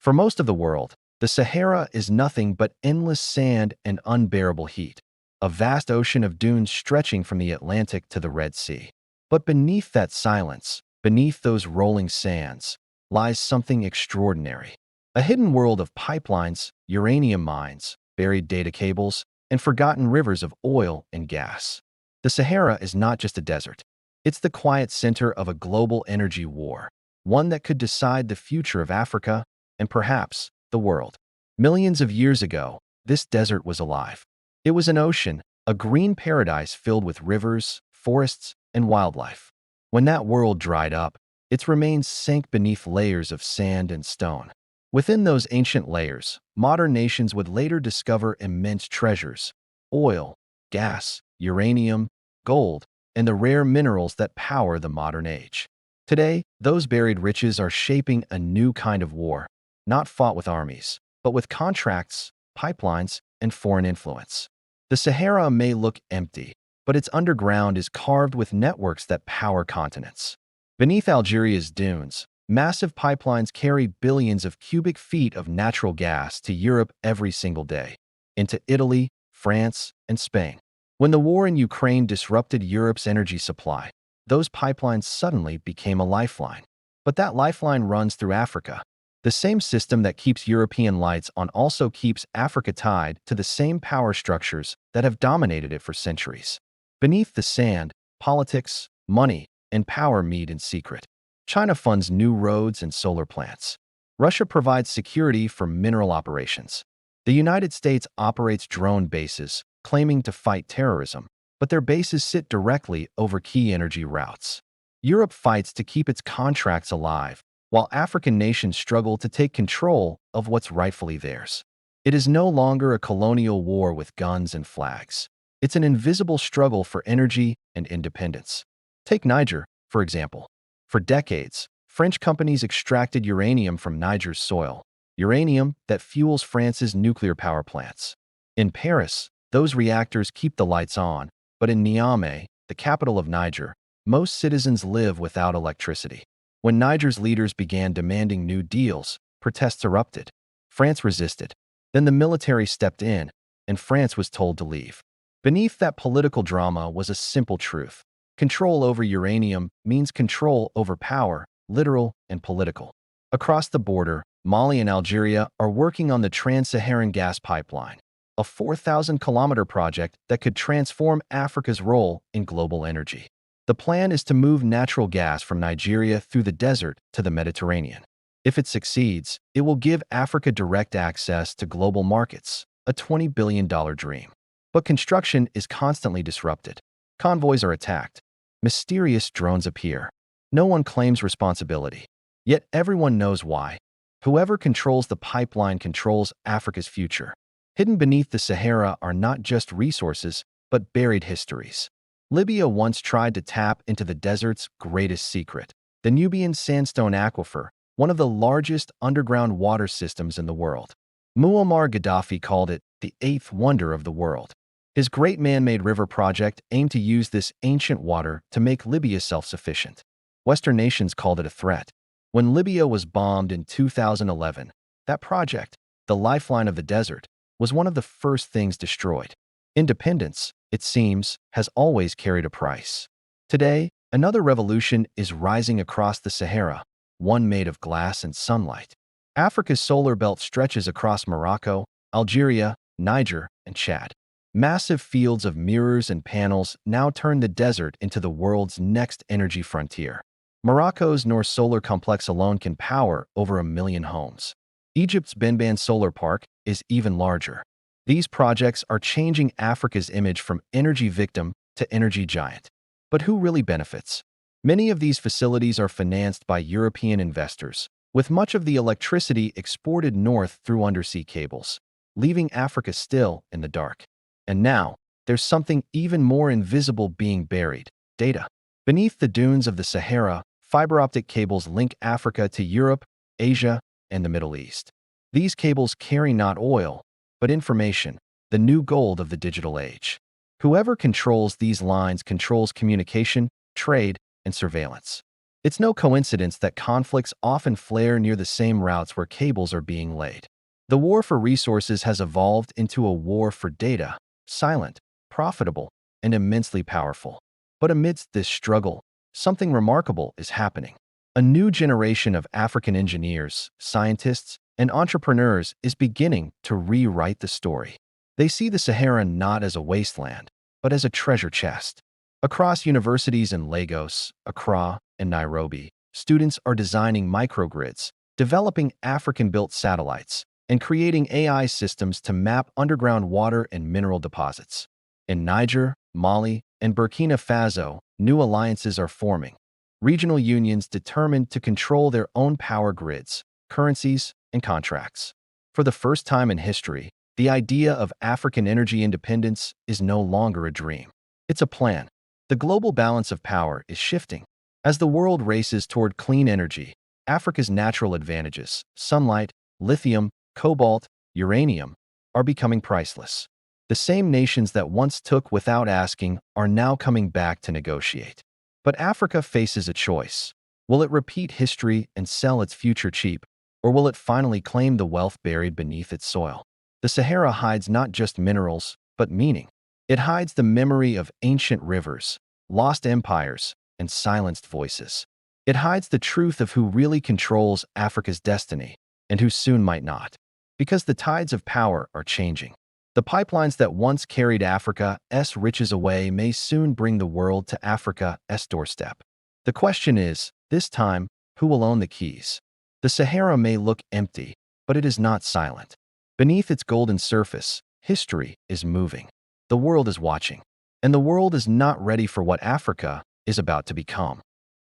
For most of the world, the Sahara is nothing but endless sand and unbearable heat, a vast ocean of dunes stretching from the Atlantic to the Red Sea. But beneath that silence, beneath those rolling sands, lies something extraordinary. A hidden world of pipelines, uranium mines, buried data cables, and forgotten rivers of oil and gas. The Sahara is not just a desert. It's the quiet center of a global energy war, one that could decide the future of Africa and perhaps the world. Millions of years ago, this desert was alive. It was an ocean, a green paradise filled with rivers, forests, and wildlife. When that world dried up, its remains sank beneath layers of sand and stone. Within those ancient layers, modern nations would later discover immense treasures: oil, gas, uranium, gold, and the rare minerals that power the modern age. Today, those buried riches are shaping a new kind of war, not fought with armies, but with contracts, pipelines, and foreign influence. The Sahara may look empty, but its underground is carved with networks that power continents. Beneath Algeria's dunes, massive pipelines carry billions of cubic feet of natural gas to Europe every single day, into Italy, France, and Spain. When the war in Ukraine disrupted Europe's energy supply, those pipelines suddenly became a lifeline. But that lifeline runs through Africa. The same system that keeps European lights on also keeps Africa tied to the same power structures that have dominated it for centuries. Beneath the sand, politics, money, and power meet in secret. China funds new roads and solar plants. Russia provides security for mineral operations. The United States operates drone bases, claiming to fight terrorism, but their bases sit directly over key energy routes. Europe fights to keep its contracts alive, while African nations struggle to take control of what's rightfully theirs. It is no longer a colonial war with guns and flags. It's an invisible struggle for energy and independence. Take Niger, for example. For decades, French companies extracted uranium from Niger's soil, uranium that fuels France's nuclear power plants. In Paris, those reactors keep the lights on, but in Niamey, the capital of Niger, most citizens live without electricity. When Niger's leaders began demanding new deals, protests erupted. France resisted. Then the military stepped in, and France was told to leave. Beneath that political drama was a simple truth. Control over uranium means control over power, literal and political. Across the border, Mali and Algeria are working on the Trans-Saharan gas pipeline, a 4,000-kilometer project that could transform Africa's role in global energy. The plan is to move natural gas from Nigeria through the desert to the Mediterranean. If it succeeds, it will give Africa direct access to global markets, a $20 billion dream. But construction is constantly disrupted. Convoys are attacked. Mysterious drones appear. No one claims responsibility. Yet everyone knows why. Whoever controls the pipeline controls Africa's future. Hidden beneath the Sahara are not just resources, but buried histories. Libya once tried to tap into the desert's greatest secret, the Nubian sandstone aquifer, one of the largest underground water systems in the world. Muammar Gaddafi called it the eighth wonder of the world. His great man-made river project aimed to use this ancient water to make Libya self-sufficient. Western nations called it a threat. When Libya was bombed in 2011, that project, the lifeline of the desert, was one of the first things destroyed. Independence, it seems, has always carried a price. Today, another revolution is rising across the Sahara, one made of glass and sunlight. Africa's solar belt stretches across Morocco, Algeria, Niger, and Chad. Massive fields of mirrors and panels now turn the desert into the world's next energy frontier. Morocco's Noor Solar Complex alone can power over 1 million homes. Egypt's Benban Solar Park is even larger. These projects are changing Africa's image from energy victim to energy giant. But who really benefits? Many of these facilities are financed by European investors, with much of the electricity exported north through undersea cables, leaving Africa still in the dark. And now, there's something even more invisible being buried: data. Beneath the dunes of the Sahara, fiber optic cables link Africa to Europe, Asia, and the Middle East. These cables carry not oil, but information, the new gold of the digital age. Whoever controls these lines controls communication, trade, and surveillance. It's no coincidence that conflicts often flare near the same routes where cables are being laid. The war for resources has evolved into a war for data, silent, profitable, and immensely powerful. But amidst this struggle, something remarkable is happening. A new generation of African engineers, scientists, and entrepreneurs is beginning to rewrite the story. They see the Sahara not as a wasteland, but as a treasure chest. Across universities in Lagos, Accra, and Nairobi, students are designing microgrids, developing African-built satellites, and creating AI systems to map underground water and mineral deposits. In Niger, Mali, and Burkina Faso, new alliances are forming. Regional unions determined to control their own power grids, currencies, and contracts. For the first time in history, the idea of African energy independence is no longer a dream. It's a plan. The global balance of power is shifting. As the world races toward clean energy, Africa's natural advantages, sunlight, lithium, cobalt, uranium, are becoming priceless. The same nations that once took without asking are now coming back to negotiate. But Africa faces a choice. Will it repeat history and sell its future cheap, or will it finally claim the wealth buried beneath its soil? The Sahara hides not just minerals, but meaning. It hides the memory of ancient rivers, lost empires, and silenced voices. It hides the truth of who really controls Africa's destiny and who soon might not. Because the tides of power are changing. The pipelines that once carried Africa's riches away may soon bring the world to Africa's doorstep. The question is, this time, who will own the keys? The Sahara may look empty, but it is not silent. Beneath its golden surface, history is moving. The world is watching. And the world is not ready for what Africa is about to become.